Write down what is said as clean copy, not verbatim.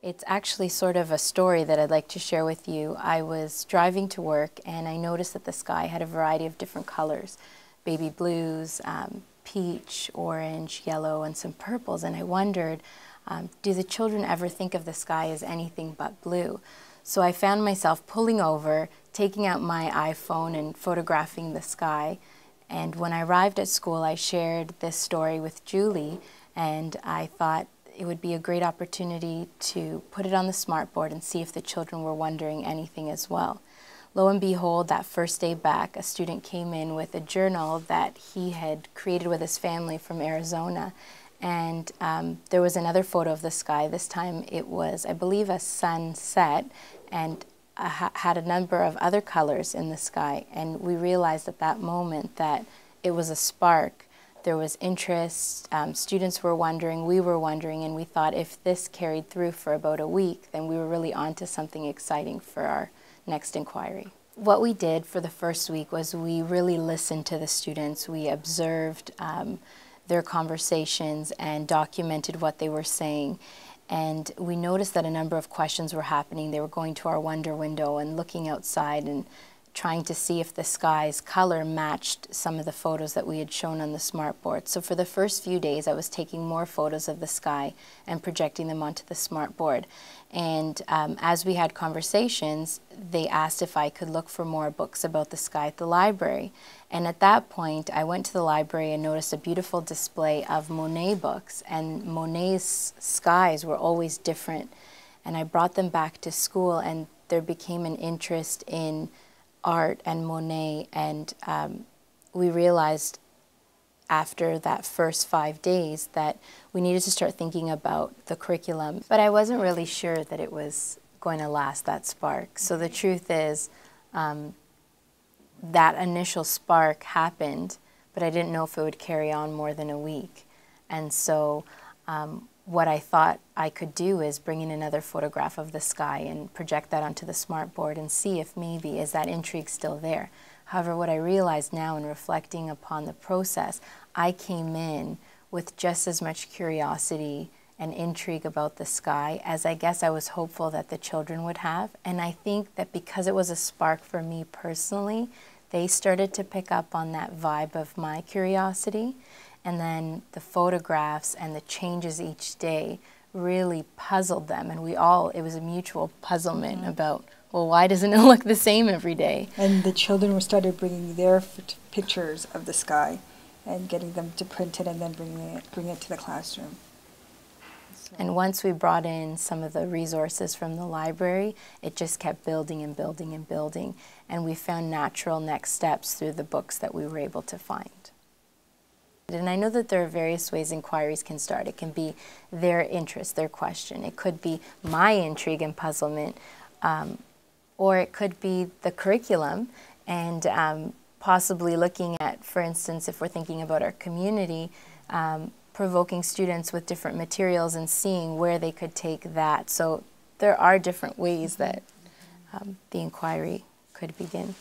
It's actually sort of a story that I'd like to share with you. I was driving to work and I noticed that the sky had a variety of different colors, baby blues, peach, orange, yellow, and some purples. And I wondered, do the children ever think of the sky as anything but blue? So I found myself pulling over, taking out my iPhone and photographing the sky. And when I arrived at school, I shared this story with Julie, and I thought it would be a great opportunity to put it on the smartboard and see if the children were wondering anything as well. Lo and behold, that first day back, a student came in with a journal that he had created with his family from Arizona. And there was another photo of the sky. This time it was, I believe, a sunset, and had a number of other colors in the sky. And we realized at that moment that it was a spark. There was interest, students were wondering, we were wondering, and we thought if this carried through for about a week, then we were really on to something exciting for our next inquiry. What we did for the first week was we really listened to the students. We observed their conversations and documented what they were saying. And we noticed that a number of questions were happening. They were going to our wonder window and looking outside and trying to see if the sky's color matched some of the photos that we had shown on the smartboard. So for the first few days, I was taking more photos of the sky and projecting them onto the smartboard. And as we had conversations, they asked if I could look for more books about the sky at the library. And at that point, I went to the library and noticed a beautiful display of Monet books. And Monet's skies were always different. And I brought them back to school, and there became an interest in art and Monet, and we realized after that first 5 days that we needed to start thinking about the curriculum. But I wasn't really sure that it was going to last, that spark. So the truth is that initial spark happened, but I didn't know if it would carry on more than a week. And so what I thought I could do is bring in another photograph of the sky and project that onto the smartboard and see if maybe is that intrigue still there. However, what I realized now in reflecting upon the process, I came in with just as much curiosity and intrigue about the sky as I guess I was hopeful that the children would have. And I think that because it was a spark for me personally, they started to pick up on that vibe of my curiosity. And then the photographs and the changes each day really puzzled them. And it was a mutual puzzlement about, well, why doesn't it look the same every day? And the children started bringing their pictures of the sky and getting them to print it and then bring it to the classroom. So. And once we brought in some of the resources from the library, it just kept building and building and building. And we found natural next steps through the books that we were able to find. And I know that there are various ways inquiries can start. It can be their interest, their question. It could be my intrigue and puzzlement, or it could be the curriculum and possibly looking at, for instance, if we're thinking about our community, provoking students with different materials and seeing where they could take that. So there are different ways that the inquiry could begin.